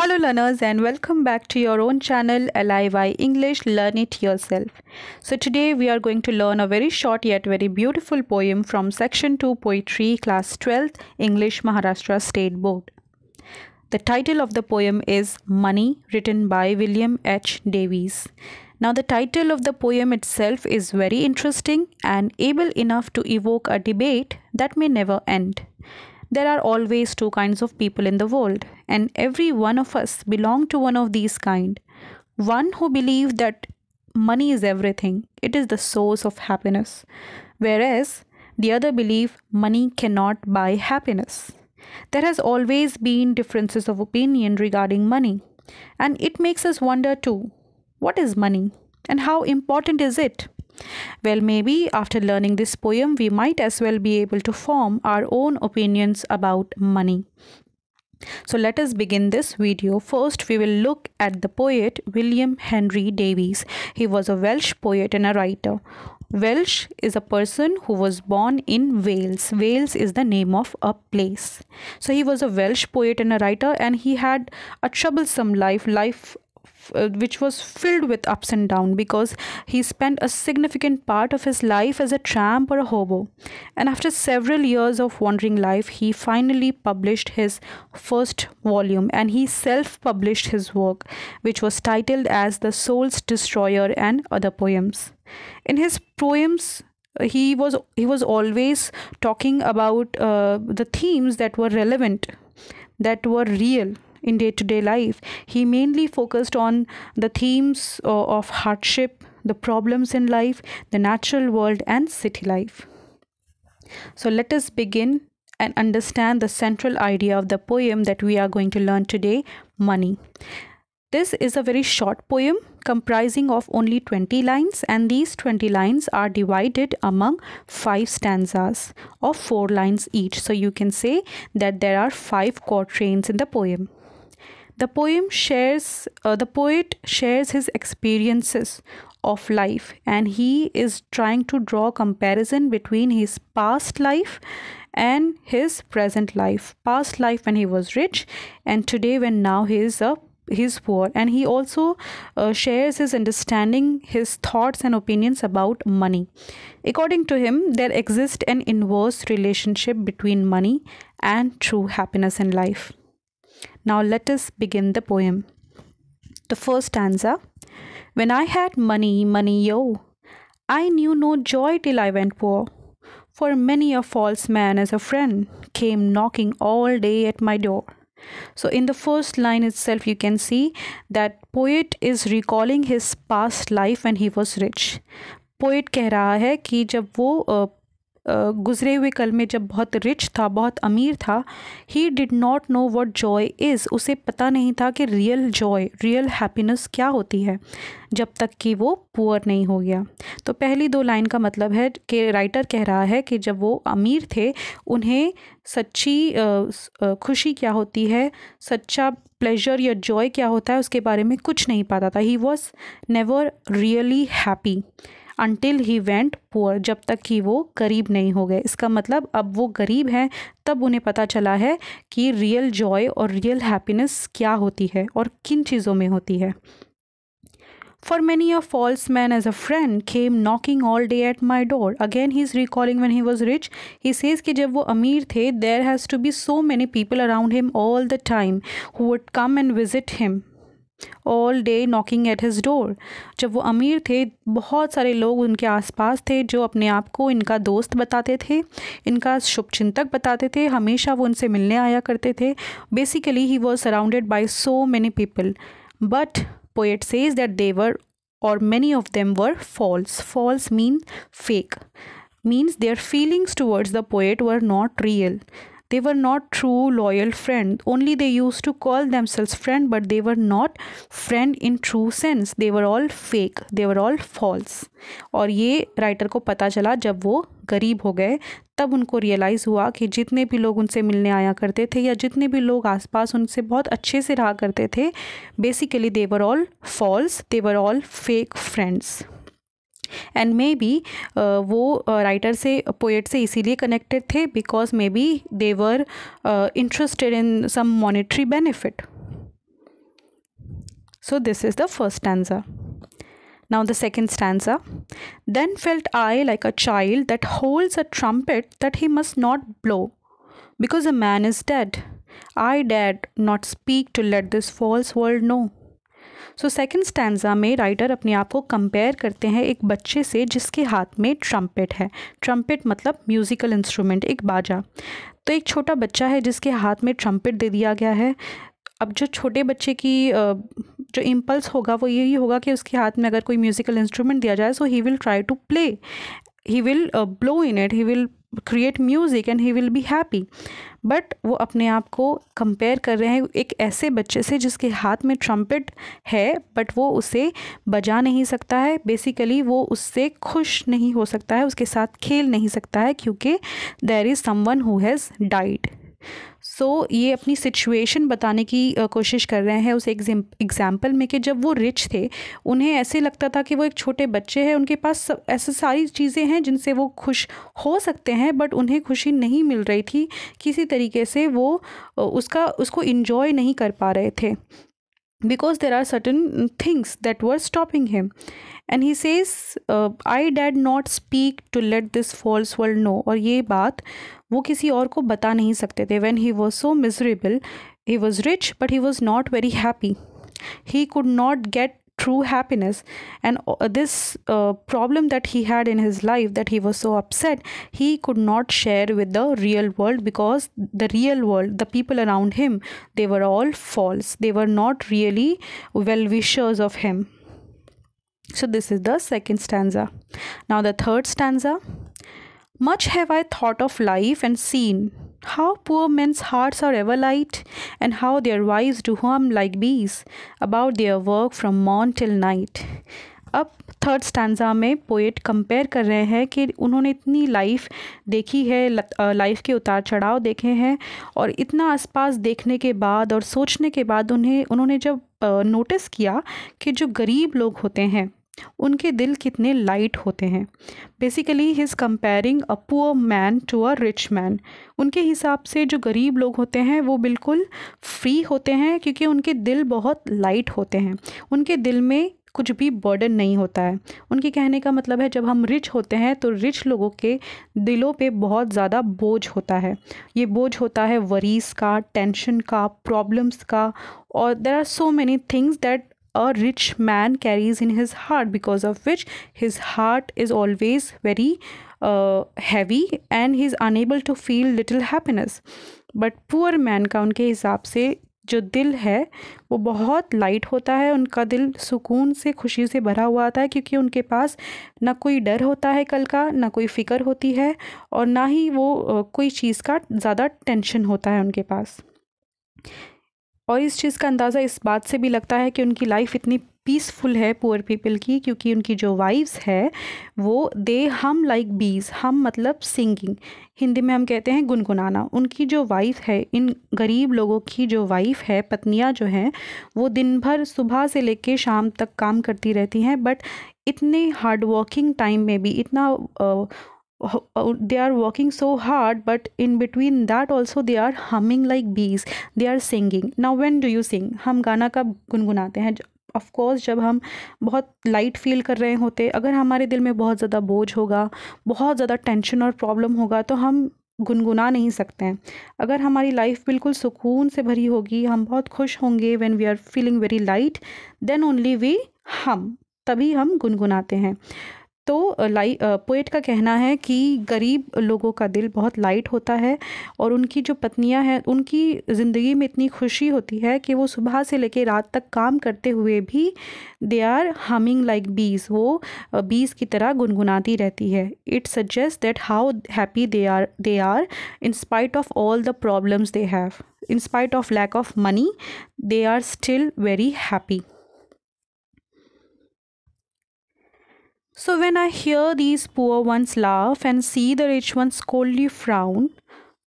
Hello learners and welcome back to your own channel LIY English Learn It Yourself. So today we are going to learn a very short yet very beautiful poem from section 2 poetry class 12th English Maharashtra State Board. The title of the poem is Money, written by William H. Davies. Now the title of the poem itself is very interesting and able enough to evoke a debate that may never end. There are always two kinds of people in the world, and every one of us belong to one of these kind. One who believes that money is everything, it is the source of happiness, whereas the other believe money cannot buy happiness. There has always been differences of opinion regarding money, and it makes us wonder too, what is money and how important is it? Well, maybe after learning this poem, we might as well be able to form our own opinions about money. So let us begin this video. First, we will look at the poet William Henry Davies. He was a Welsh poet and a writer. Welsh is a person who was born in Wales. Wales is the name of a place. So he was a Welsh poet and a writer, and he had a troublesome life which was filled with ups and downs because he spent a significant part of his life as a tramp or a hobo. And after several years of wandering life, he finally published his first volume, and he self-published his work, which was titled as The Soul's Destroyer and Other Poems. In his poems, he was always talking about the themes that were relevant, that were real in day-to-day life. He mainly focused on the themes of hardship, the problems in life, the natural world, and city life. So let us begin and understand the central idea of the poem that we are going to learn today, money. This is a very short poem comprising of only 20 lines, and these 20 lines are divided among 5 stanzas of 4 lines each. So you can say that there are 5 quatrains in the poem. The poet shares his experiences of life, and he is trying to draw comparison between his past life and his present life. Past life when he was rich, and today when now he is poor. And he also shares his understanding, his thoughts and opinions about money. According to him, there exists an inverse relationship between money and true happiness in life. Now let us begin the poem. The first stanza. When I had money, yo, I knew no joy till I went poor. For many a false man as a friend came knocking all day at my door. So in the first line itself, you can see that poet is recalling his past life when he was rich. Poet कह रहा है कि जब वो गुजरे हुए कल में जब बहुत रिच था, बहुत अमीर था, he did not know what Joy is. उसे पता नहीं था कि रियल जॉय, रियल हैप्पीनेस क्या होती है, जब तक कि वो पुअर नहीं हो गया. तो पहली 2 लाइन का मतलब है कि राइटर कह रहा है कि जब वो अमीर थे, उन्हें सच्ची खुशी क्या होती है, सच्चा प्लेजर या जॉय क्या होता है, उसके बारे में कुछ नहीं पता था. He was never really happy until he went poor, जब तक कि वो गरीब नहीं हो गए. इसका मतलब अब वो गरीब हैं, तब उन्हें पता चला है कि रियल जॉय और रियल हैप्पीनेस क्या होती है और किन चीज़ों में होती है. For many a false man as a friend came knocking all day at my door. Again he is recalling when he was rich. He says कि जब वो अमीर थे, there has to be so many people around him all the time who would come and visit him all day knocking at his door. जब वो अमीर थे, बहुत सारे लोग उनके आसपास थे जो अपने आप को इनका दोस्त बताते थे, इनका शुभचिंतक बताते थे, हमेशा वो उनसे मिलने आया करते थे. Basically he was surrounded by so many people, but poet says that they were, or many of them were false. False means fake, means their feelings towards the poet were not real. They were not true loyal friend. Only they used to call themselves friend, but they were not friend in true sense. They were all fake. They were all false. और ये writer को पता चला जब वो गरीब हो गए, तब उनको रियलाइज़ हुआ कि जितने भी लोग उनसे मिलने आया करते थे या जितने भी लोग आसपास उनसे बहुत अच्छे से रहा करते थे, basically they were all false. They were all fake friends. And maybe वो राइटर से, पोएट से इसीलिए कनेक्टेड थे because maybe they were interested in some monetary benefit. So this is the first stanza. Now the second stanza. Then felt I like a child that holds a trumpet that he must not blow, because a man is dead. I dared not speak to let this false world know. So second stanza में writer अपने आप को compare करते हैं एक बच्चे से जिसके हाथ में ट्रम्पेट है. ट्रम्पेट मतलब म्यूज़िकल इंस्ट्रूमेंट, एक बाजा. तो एक छोटा बच्चा है जिसके हाथ में ट्रम्पेट दे दिया गया है. अब जो छोटे बच्चे की जो इम्पल्स होगा वो यही होगा कि उसके हाथ में अगर कोई म्यूज़िकल इंस्ट्रूमेंट दिया जाए, so he will try to play, he will blow in it, he will create music and he will be happy. But वो अपने आप को कंपेयर कर रहे हैं एक ऐसे बच्चे से जिसके हाथ में ट्रम्पेट है बट वो उसे बजा नहीं सकता है. बेसिकली वो उससे खुश नहीं हो सकता है, उसके साथ खेल नहीं सकता है, क्योंकि there is someone who has died. So ये अपनी सिचुएशन बताने की कोशिश कर रहे हैं उस एग्ज़ाम्पल में कि जब वो रिच थे उन्हें ऐसे लगता था कि वो एक छोटे बच्चे हैं, उनके पास ऐसे सारी चीज़ें हैं जिनसे वो खुश हो सकते हैं, बट उन्हें खुशी नहीं मिल रही थी. किसी तरीके से वो उसको इन्जॉय नहीं कर पा रहे थे, because there are certain things that were stopping him. And he says, I dared not speak to let this false world know. और ये बात वो किसी और को बता नहीं सकते थे. When he was so miserable, he was rich but he was not very happy. He could not get true happiness, and this problem that he had in his life, that he was so upset, he could not share with the real world, because the real world, the people around him, they were all false. They were not really well wishers of him. So this is the second stanza. Now the third stanza. Much have I thought of life and seen how poor men's hearts are ever light, and how their wives do hum like bees about their work from morn till night. अब third stanza में poet compare कर रहे हैं कि उन्होंने इतनी life देखी है, लाइफ के उतार चढ़ाव देखे हैं, और इतना आसपास देखने के बाद और सोचने के बाद उन्होंने जब नोटिस किया कि जो गरीब लोग होते हैं उनके दिल कितने लाइट होते हैं. Basically he is comparing a poor man to a rich man. उनके हिसाब से जो गरीब लोग होते हैं वो बिल्कुल फ्री होते हैं, क्योंकि उनके दिल बहुत लाइट होते हैं. उनके दिल में कुछ भी बर्डन नहीं होता है. उनके कहने का मतलब है जब हम रिच होते हैं तो रिच लोगों के दिलों पे बहुत ज़्यादा बोझ होता है. ये बोझ होता है वरीज़ का, टेंशन का, प्रॉब्लम्स का, और there are so many things that a rich man carries in his heart, because of which his heart is always very heavy and he is unable to feel little happiness. But poor man का उनके हिसाब से जो दिल है वो बहुत light होता है. उनका दिल सुकून से, खुशी से भरा हुआ आता है, क्योंकि उनके पास ना कोई डर होता है कल का, ना कोई फ़िक्र होती है, और ना ही वो कोई चीज़ का ज़्यादा टेंशन होता है उनके पास. और इस चीज़ का अंदाज़ा इस बात से भी लगता है कि उनकी लाइफ इतनी पीसफुल है पुअर पीपल की, क्योंकि उनकी जो वाइफ्स है वो दे हम लाइक बीज. हम मतलब सिंगिंग, हिंदी में हम कहते हैं गुनगुनाना. उनकी जो वाइफ है, इन गरीब लोगों की जो वाइफ है, पत्नियां जो हैं, वो दिन भर सुबह से लेके शाम तक काम करती रहती हैं, बट इतने हार्ड वर्किंग टाइम में भी इतना they are working so hard, but in between that also they are humming like bees, they are singing. Now when do you sing? हम गाना कब गुनगुनाते हैं? ऑफ कोर्स जब हम बहुत लाइट फील कर रहे होते. अगर हमारे दिल में बहुत ज़्यादा बोझ होगा, बहुत ज़्यादा टेंशन और प्रॉब्लम होगा, तो हम गुनगुना नहीं सकते हैं. अगर हमारी लाइफ बिल्कुल सुकून से भरी होगी, हम बहुत खुश होंगे, when we are feeling very light, then only we हम, तभी हम गुनगुनाते हैं. तो पोएट का कहना है कि गरीब लोगों का दिल बहुत लाइट होता है, और उनकी जो पत्नियां हैं उनकी ज़िंदगी में इतनी खुशी होती है कि वो सुबह से लेकर रात तक काम करते हुए भी दे आर हमिंग लाइक बीज, वो बीज की तरह गुनगुनाती रहती है. It suggest that how happy they are in spite of all the problems they have, in spite of lack of money, they are still very happy. So when I hear these poor ones laugh and see the rich ones coldly frown,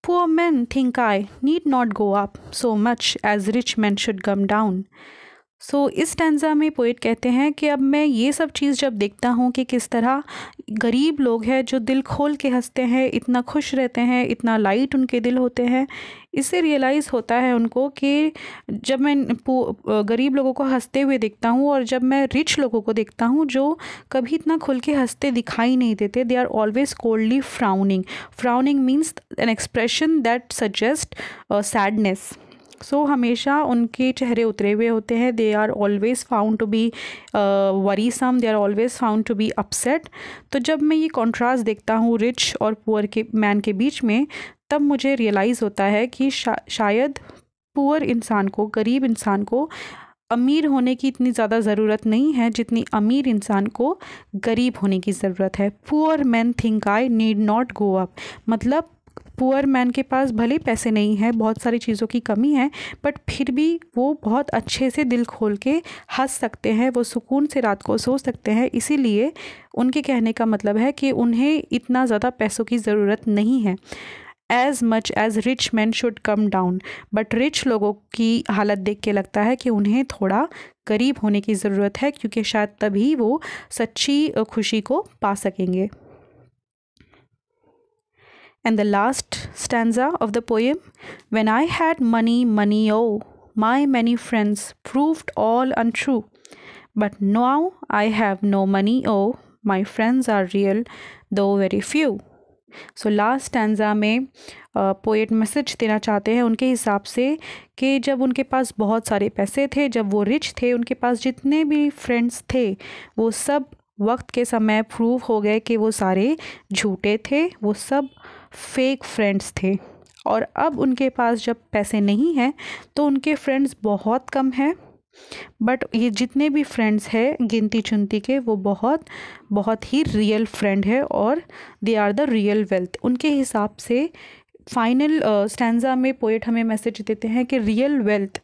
poor men, think I, need not go up so much as rich men should come down. सो इस stanza में poet कहते हैं कि अब मैं ये सब चीज़ जब देखता हूँ कि किस तरह गरीब लोग हैं जो दिल खोल के हंसते हैं, इतना खुश रहते हैं, इतना लाइट उनके दिल होते हैं, इससे रियलाइज़ होता है उनको कि जब मैं गरीब लोगों को हंसते हुए देखता हूँ और जब मैं रिच लोगों को देखता हूँ जो कभी इतना खुल के हंसते दिखाई नहीं देते, they are always coldly frowning. Frowning means an expression that suggest sadness. So हमेशा उनके चेहरे उतरे हुए होते हैं. They are always found to be worrisome, they are always found to be upset. तो जब मैं ये कॉन्ट्रास्ट देखता हूँ रिच और पुअर के मैन के बीच में, तब मुझे रियलाइज़ होता है कि शायद पुअर इंसान को, गरीब इंसान को अमीर होने की इतनी ज़्यादा ज़रूरत नहीं है जितनी अमीर इंसान को गरीब होने की ज़रूरत है. Poor man think I need not go up. मतलब पुअर मैन के पास भले पैसे नहीं है, बहुत सारी चीज़ों की कमी है, बट फिर भी वो बहुत अच्छे से दिल खोल के हंस सकते हैं, वो सुकून से रात को सो सकते हैं. इसीलिए उनके कहने का मतलब है कि उन्हें इतना ज़्यादा पैसों की ज़रूरत नहीं है. As much as rich man should come down. But rich लोगों की हालत देख के लगता है कि उन्हें थोड़ा गरीब होने की ज़रूरत है, क्योंकि शायद तभी वो सच्ची खुशी को पा सकेंगे. And the last stanza of the poem, when I had money, money, oh, my many friends proved all untrue. But now I have no money, oh, my friends are real, though very few. So last stanza में poet message देना चाहते हैं उनके हिसाब से कि जब उनके पास बहुत सारे पैसे थे, जब वो रिच थे, उनके पास जितने भी फ्रेंड्स थे, वो सब वक्त के समय प्रूव हो गए कि वो सारे झूठे थे, वो सब फेक फ्रेंड्स थे. और अब उनके पास जब पैसे नहीं हैं तो उनके फ्रेंड्स बहुत कम हैं, बट ये जितने भी फ्रेंड्स हैं गिनती चुनती के, वो बहुत बहुत ही रियल फ्रेंड है और they are the real wealth. उनके हिसाब से फाइनल स्टैंजा में पोएट हमें मैसेज देते हैं कि रियल वेल्थ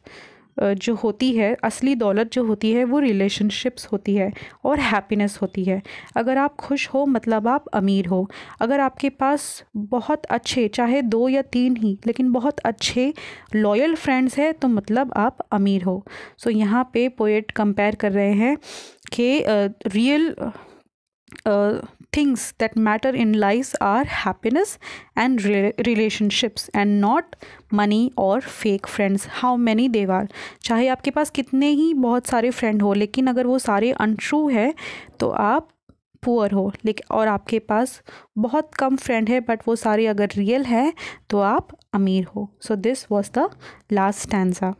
जो होती है, असली दौलत जो होती है, वो रिलेशनशिप्स होती है और हैप्पीनेस होती है. अगर आप खुश हो मतलब आप अमीर हो. अगर आपके पास बहुत अच्छे, चाहे 2 या 3 ही, लेकिन बहुत अच्छे लॉयल फ्रेंड्स हैं, तो मतलब आप अमीर हो. सो यहाँ पे पोएट कंपेयर कर रहे हैं कि real things that matter in life are happiness and relationships and not money or fake friends, how many they are. चाहे आपके पास कितने ही बहुत सारे फ्रेंड हो, लेकिन अगर वो सारे अनट्रू है तो आप पुअर हो. लेकिन और आपके पास बहुत कम फ्रेंड है बट वो सारे अगर रियल है तो आप अमीर हो. So this was the last stanza.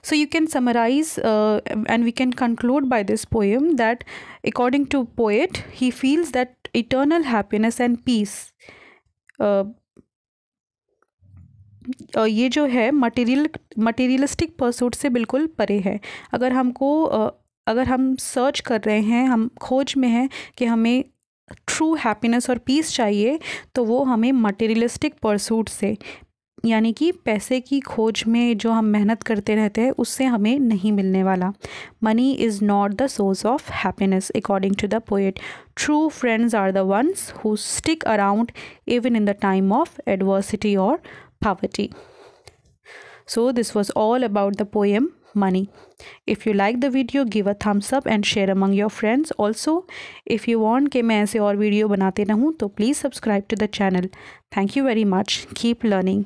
So you can summarize and we can conclude by this poem that according to poet, he feels that eternal happiness and peace ये जो है मटेरियलिस्टिक परसूट से बिल्कुल परे है. अगर हम सर्च कर रहे हैं, हम खोज में हैं कि हमें ट्रू हैप्पीनेस और पीस चाहिए, तो वो हमें मटेरियलिस्टिक परसूट से, यानी कि पैसे की खोज में जो हम मेहनत करते रहते हैं, उससे हमें नहीं मिलने वाला. Money is not the source of happiness according to the poet. True friends are the ones who stick around even in the time of adversity और poverty. So this was all about the poem Money. If you like the video, give a thumbs up and share among your friends. Also, if you want कि मैं ऐसे और video बनाते रहूँ तो please subscribe to the channel. Thank you very much. Keep learning.